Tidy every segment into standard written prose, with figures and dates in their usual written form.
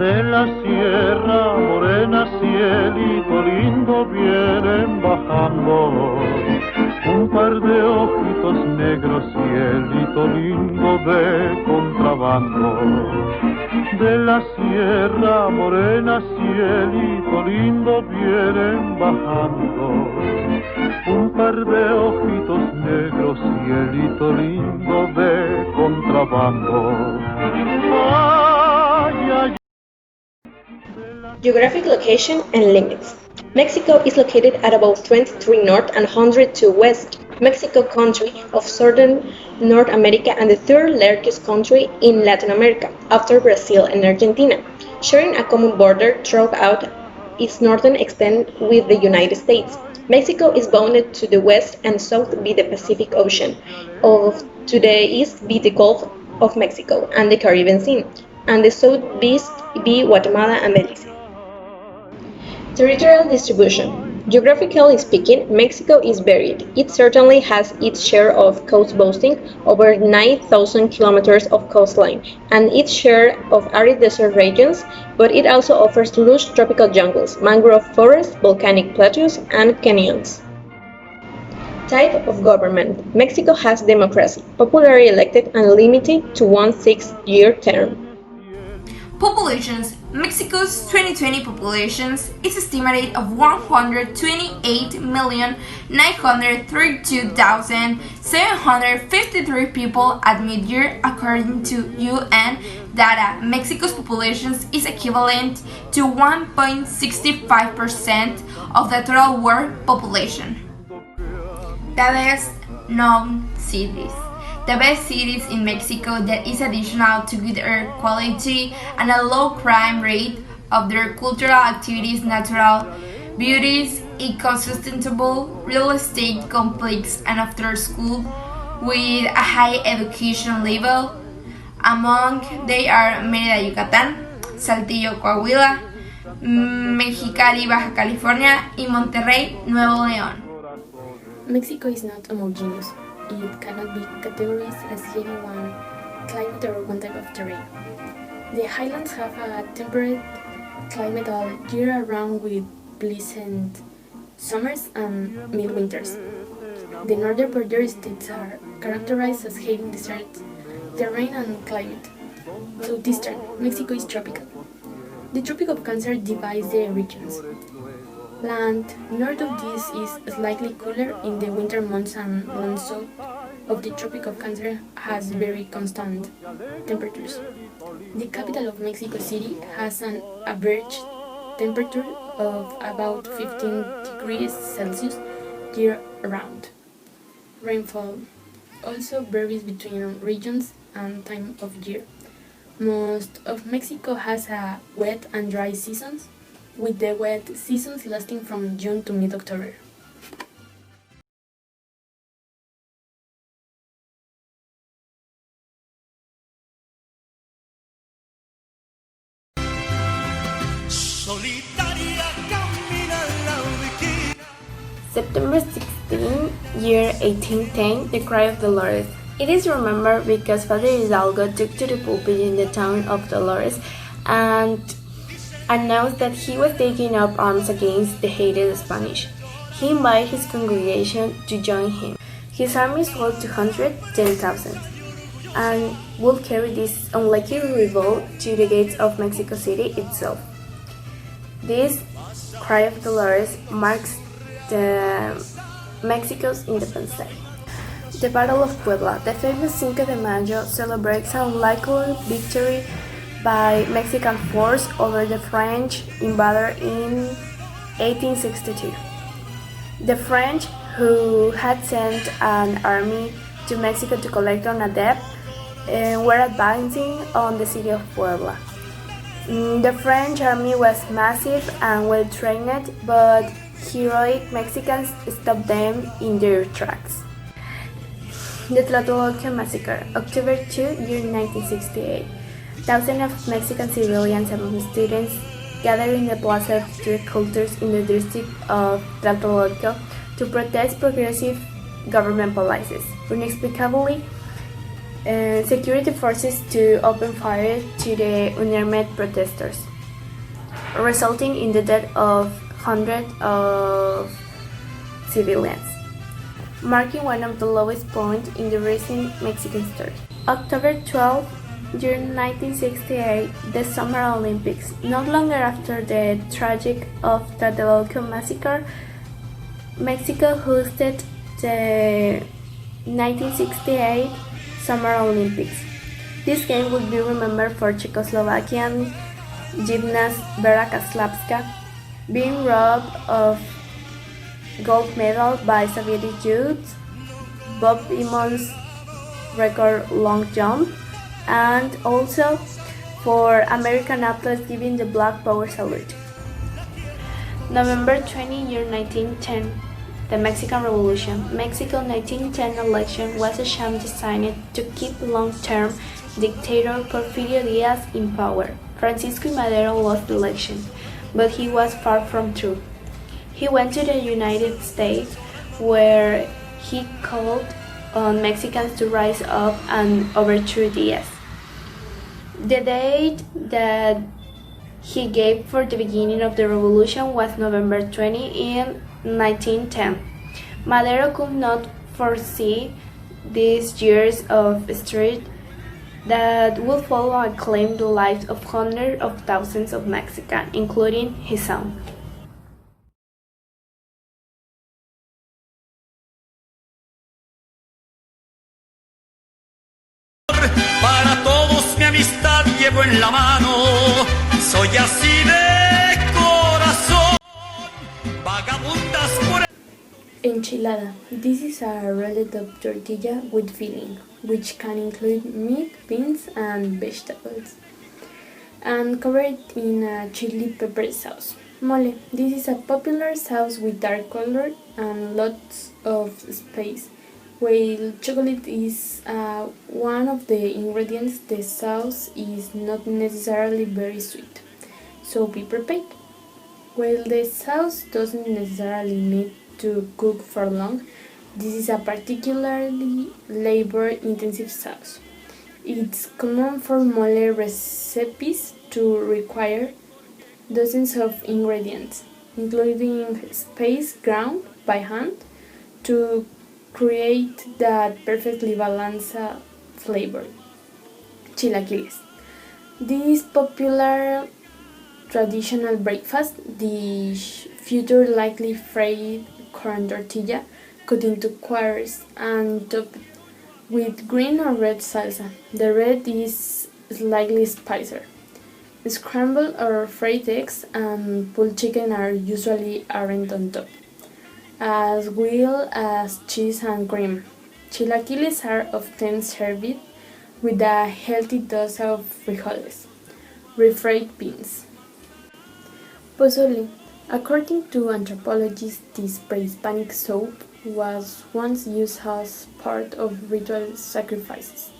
De la sierra morena, cielito lindo, vienen bajando un par de ojitos negros, cielito lindo de contrabando. De la sierra morena, cielito lindo, vienen bajando un par de ojitos negros, cielito lindo de contrabando. Ay, ay. Geographic location and limits. Mexico is located at about 23 north and 102 west. Mexico country of southern North America and the third largest country in Latin America, after Brazil and Argentina, sharing a common border throughout its northern extent with the United States. Mexico is bounded to the west and south by the Pacific Ocean, to the east by the Gulf of Mexico and the Caribbean Sea, and the southeast by Guatemala and Belize. Territorial distribution. Geographically speaking, Mexico is varied. It certainly has its share of coast boasting over 9,000 kilometers of coastline and its share of arid desert regions, but it also offers lush tropical jungles, mangrove forests, volcanic plateaus, and canyons. Type of government. Mexico has democracy, popularly elected and limited to one 6-year term. Populations. Mexico's 2020 population is estimated of 128,932,753 people at mid-year, according to UN data. Mexico's population is equivalent to 1.65% of the total world population. The best known cities. The best cities in Mexico that is additional to good air quality and a low crime rate of their cultural activities, natural beauties, eco-sustainable real estate complex and after school with a high education level. Among they are Mérida, Yucatán, Saltillo, Coahuila, Mexicali, Baja California, y Monterrey, Nuevo León. Mexico is not homogeneous. It cannot be categorized as having one climate or one type of terrain. The highlands have a temperate climate all year round with pleasant summers and mild winters. The northern border states are characterized as having desert terrain and climate. Southeastern Mexico is tropical. The Tropic of Cancer divides the regions. Land north of this is slightly cooler in the winter months and land south of the Tropic of Cancer has very constant temperatures. The capital of Mexico City has an average temperature of about 15 degrees Celsius year-round. Rainfall also varies between regions and time of year. Most of Mexico has a wet and dry seasons, with the wet seasons lasting from June to mid-October. September 16, year 1810, the Cry of Dolores. It is remembered because Father Hidalgo took to the pulpit in the town of Dolores and announced that he was taking up arms against the hated Spanish. He invited his congregation to join him. His army swelled to 110,000 and would carry this unlikely revolt to the gates of Mexico City itself. This Cry of Dolores marks the Mexico's Independence Day. The Battle of Puebla. The famous Cinco de Mayo celebrates an unlikely victory by Mexican force over the French invader in 1862. The French, who had sent an army to Mexico to collect on a debt, were advancing on the city of Puebla. The French army was massive and well trained, but heroic Mexicans stopped them in their tracks. The Tlatelolco Massacre, October 2, year 1968. Thousands of Mexican civilians and students gathered in the Plaza of Street Cultures in the district of Tlatelolco to protest progressive government policies. Inexplicably, security forces to open fire to the unarmed protesters. resulting in the death of hundreds of civilians, marking one of the lowest points in the recent Mexican history. October 12, year 1968, the Summer Olympics. Not long after the tragic of Tlatelolco massacre, Mexico hosted the 1968 Summer Olympics. This game would be remembered for Czechoslovakian gymnast Vera Kaslavska being robbed of gold medal by Soviet youths, Bob Eamon's record long jump, and also for American athletes giving the Black Power salute. November 20, year 1910, the Mexican Revolution. Mexico's 1910 election was a sham designed to keep long-term dictator Porfirio Diaz in power. Francisco I. Madero lost the election, but he was far from true. He went to the United States, where he called on Mexicans to rise up and overthrow Diaz. The date that he gave for the beginning of the revolution was November 20 in 1910. Madero could not foresee these years of strife that would follow and claim the lives of hundreds of thousands of Mexicans, including his own. Para todos mi amistad llevo en la mano, soy así de corazón, vagabundas por Enchilada. This is a rolled up tortilla with filling, which can include meat, beans, and vegetables, and covered in a chili pepper sauce. Mole. This is a popular sauce with dark color and lots of spice. While chocolate is one of the ingredients, the sauce is not necessarily very sweet, so be prepared. While the sauce doesn't necessarily need to cook for long, this is a particularly labor-intensive sauce. It's common for mole recipes to require dozens of ingredients, including spices ground by hand, to create that perfectly balanced flavor. Chilaquiles. This popular traditional breakfast dish features lightly fried corn tortilla cut into quarters and topped with green or red salsa. The red is slightly spicier. Scrambled or fried eggs and pulled chicken are usually added on top, as well as cheese and cream. Chilaquiles are often served with a healthy dose of frijoles, refried beans. Pozole. According to anthropologists, this pre-Hispanic soup was once used as part of ritual sacrifices.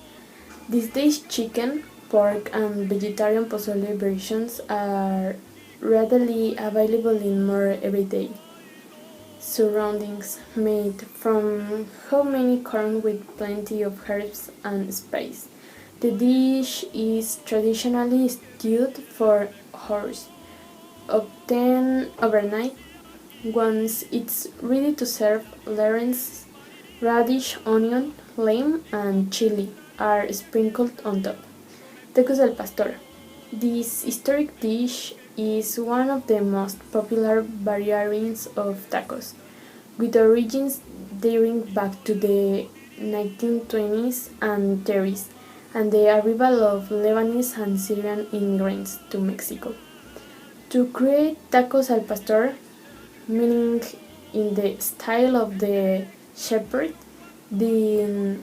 These days, chicken, pork, and vegetarian pozole versions are readily available in more everyday surroundings, made from homemade corn with plenty of herbs and spice. The dish is traditionally stewed for hours, often overnight. Once it's ready to serve, lemons, radish, onion, lime, and chili are sprinkled on top. Tacos al pastor. This historic dish is one of the most popular variations of tacos, with origins dating back to the 1920s and 30s, and the arrival of Lebanese and Syrian immigrants to Mexico. To create tacos al pastor, meaning in the style of the shepherd, the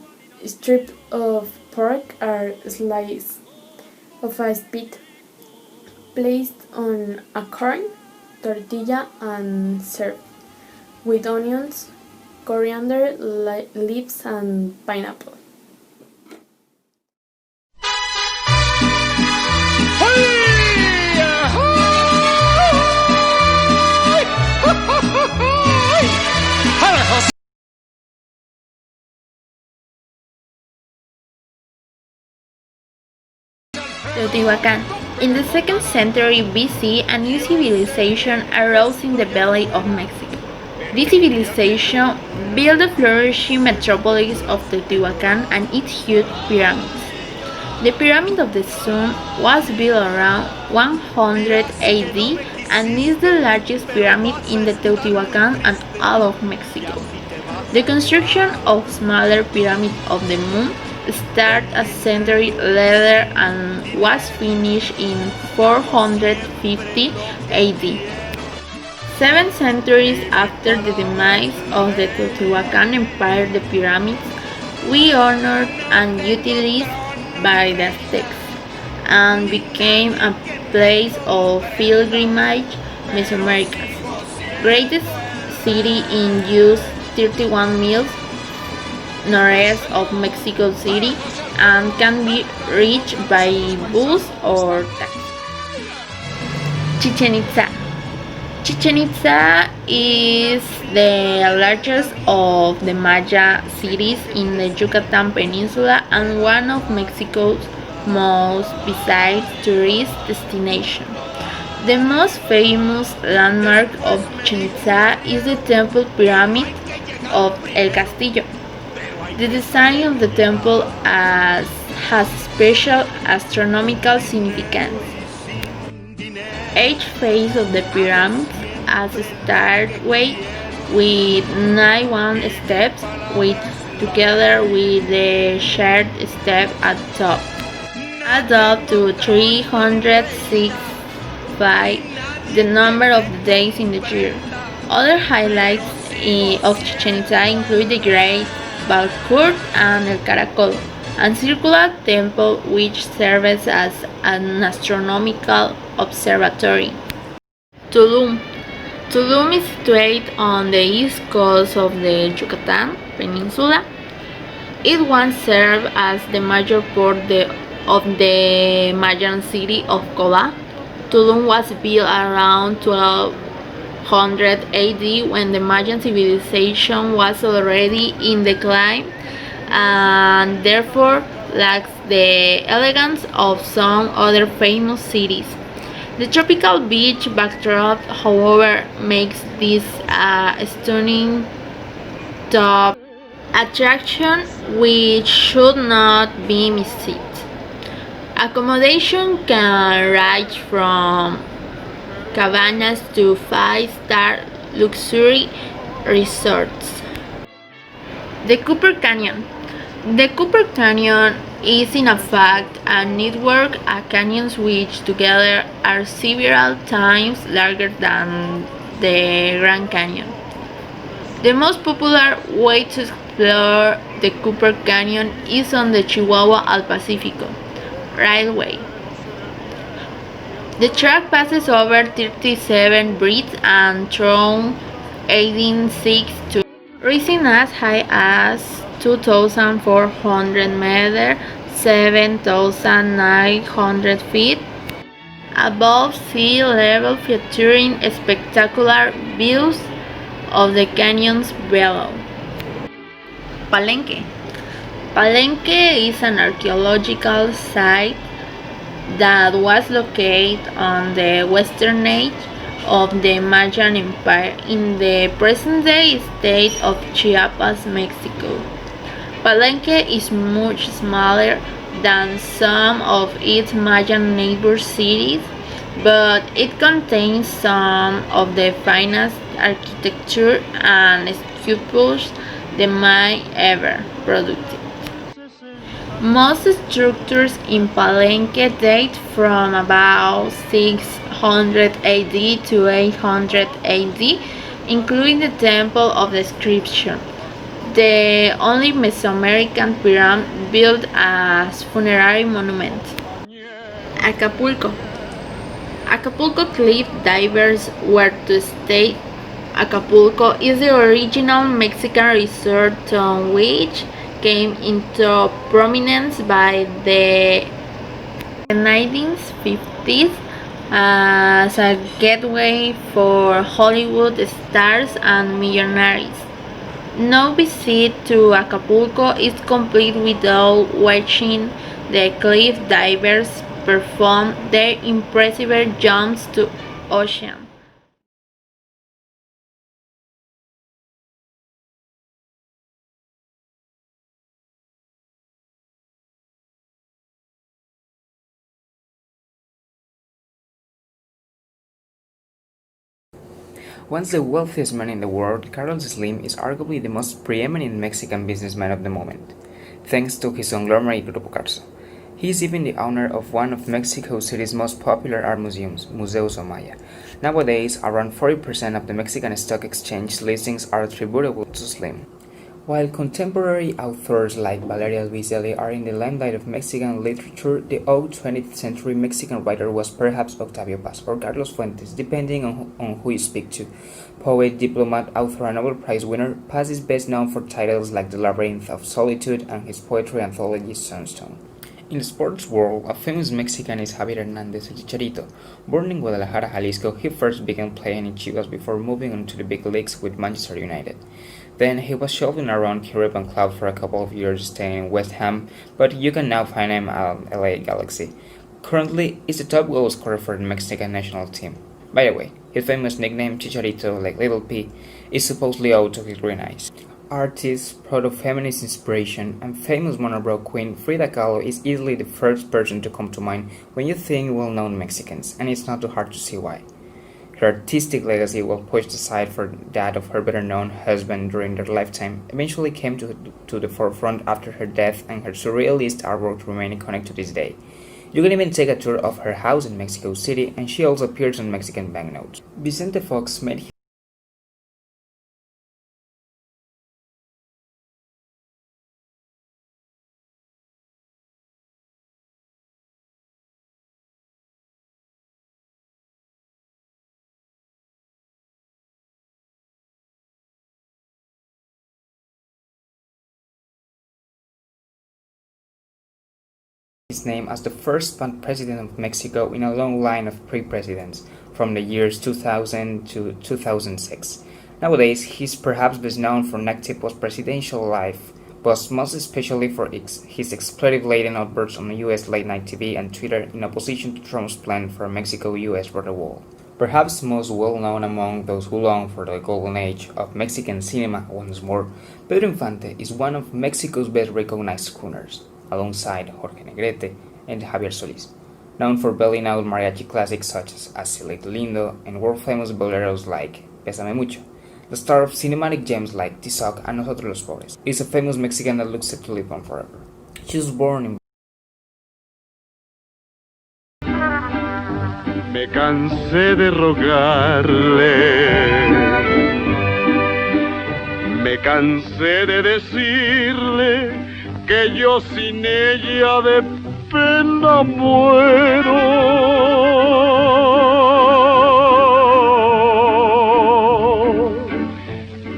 strips of pork are sliced of a spit, placed on a corn tortilla and served with onions, coriander leaves, and pineapple. Teotihuacán. In the 2nd century BC, a new civilization arose in the Valley of Mexico. This civilization built the flourishing metropolis of Teotihuacan and its huge pyramids. The Pyramid of the Sun was built around 100 AD and is the largest pyramid in the Teotihuacan and all of Mexico. The construction of smaller Pyramid of the Moon started a century later and was finished in 450 AD. 7 centuries after the demise of the Teotihuacan Empire, the pyramids were honored and utilized by the Aztecs and became a place of pilgrimage. Mesoamerica's greatest city in use 31 miles northeast of Mexico City and can be reached by bus or taxi. Chichen Itza. Chichen Itza is the largest of the Maya cities in the Yucatan Peninsula and one of Mexico's most visited tourist destinations. The most famous landmark of Chichen Itza is the Temple Pyramid of El Castillo. The design of the temple has special astronomical significance. Each face of the pyramid has a stairway with 91 steps, which together with the shared step at the top add up to 365, the number of the days in the year. Other highlights of Chichen Itza include the Great Balcourt and El Caracol, a circular temple which serves as an astronomical observatory. Tulum. Tulum is situated on the east coast of the Yucatan Peninsula. It once served as the major port of the Mayan city of Coba. Tulum was built around 1200 AD when the Mayan civilization was already in decline and therefore lacks the elegance of some other famous cities. The tropical beach backdrop, however, makes this a stunning top attraction which should not be missed. Accommodation can range from cabanas to 5-star luxury resorts. The Cooper Canyon. The Cooper Canyon is in fact a network of canyons which together are several times larger than the Grand Canyon. The most popular way to explore the Cooper Canyon is on the Chihuahua al Pacifico Railway. The track passes over 37 bridges and through 186 to rising as high as 2,400 meters, 7,900 feet above sea level, featuring spectacular views of the canyons below. Palenque. Palenque is an archaeological site that was located on the western edge of the Mayan Empire in the present-day state of Chiapas, Mexico. Palenque is much smaller than some of its Mayan neighbor cities, but it contains some of the finest architecture and sculptures the Maya ever produced. Most structures in Palenque date from about 600 AD to 800 AD, including the Temple of the Inscription, the only Mesoamerican pyramid built as funerary monument. Acapulco. Acapulco cliff divers were to stay. Acapulco is the original Mexican resort on which came into prominence by the 1950s as a gateway for Hollywood stars and millionaires. No visit to Acapulco is complete without watching the cliff divers perform their impressive jumps to ocean. Once the wealthiest man in the world, Carlos Slim is arguably the most preeminent Mexican businessman of the moment, thanks to his conglomerate Grupo Carso. He is even the owner of one of Mexico City's most popular art museums, Museo Soumaya. Nowadays, around 40% of the Mexican Stock Exchange listings are attributable to Slim. While contemporary authors like Valeria Luiselli are in the limelight of Mexican literature, the old 20th century Mexican writer was perhaps Octavio Paz or Carlos Fuentes, depending on who you speak to. Poet, diplomat, author, and Nobel Prize winner, Paz is best known for titles like The Labyrinth of Solitude and his poetry anthology Sunstone. In the sports world, a famous Mexican is Javier Hernandez El Chicharito. Born in Guadalajara, Jalisco, he first began playing in Chivas before moving on to the big leagues with Manchester United. Then he was shuffling around European clubs for a couple of years, staying in West Ham, but you can now find him at LA Galaxy. Currently, he's the top goal scorer for the Mexican national team. By the way, his famous nickname, Chicharito, like Little P, is supposedly owed to his green eyes. Artist, proto-feminist inspiration, and famous monobrow queen Frida Kahlo is easily the first person to come to mind when you think well-known Mexicans, and it's not too hard to see why. Her artistic legacy, while pushed aside for that of her better-known husband during their lifetime, eventually came to the forefront after her death, and her surrealist artwork remain iconic to this day. You can even take a tour of her house in Mexico City, and she also appears on Mexican banknotes. Vicente Fox made his name as the first president of Mexico in a long line of pre-presidents from the years 2000 to 2006. Nowadays, he is perhaps best known for an active post-presidential life, but most especially for his expletive-laden outbursts on US late-night TV and Twitter in opposition to Trump's plan for a Mexico-US border wall. Perhaps most well-known among those who long for the golden age of Mexican cinema once more, Pedro Infante is one of Mexico's best recognized crooners, alongside Jorge Negrete and Javier Solís, known for belting out mariachi classics such as Cielito Lindo and world-famous boleros like Pésame Mucho. The star of cinematic gems like Tizoc and Nosotros los Pobres is a famous Mexican that looks set to live on forever. She was born in Me cansé de rogarle, me cansé de decirle que yo sin ella de pena muero.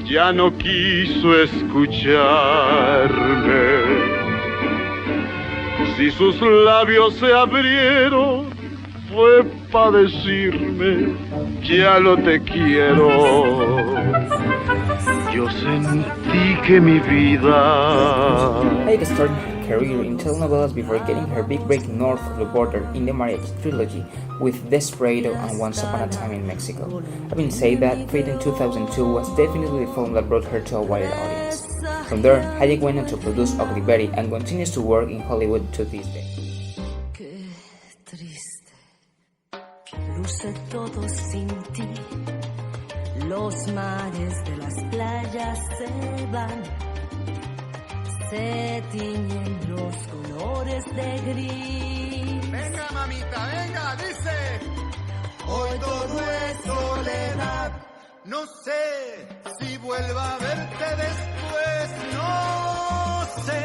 Ya no quiso escucharme. Si sus labios se abrieron, fue pa' decirme, ya no te quiero. Yo sentí que mi vida Heidi started her career in telenovelas before getting her big break north of the border in the Mariachi trilogy with Desperado and Once Upon a Time in Mexico. Having said that, Fate in 2002 was definitely the film that brought her to a wider audience. From there, Hayek went on to produce Ugly Betty and continues to work in Hollywood to this day. Qué triste que luce todo sin ti. Los mares de las playas se van, se tiñen los colores de gris. Venga, mamita, venga, dice. Hoy todo es soledad. No sé si vuelva a verte después, no sé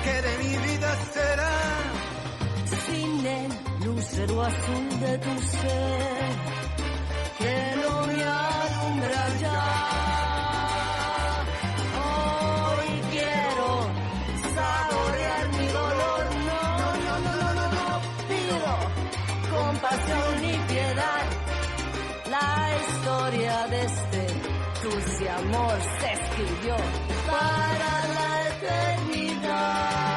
qué de mi vida será. Sin el lucero azul de tu ser, que no me alumbra ya. Hoy quiero saborear mi dolor, no pido compasión ni piedad. La historia de este dulce amor se escribió para la eternidad.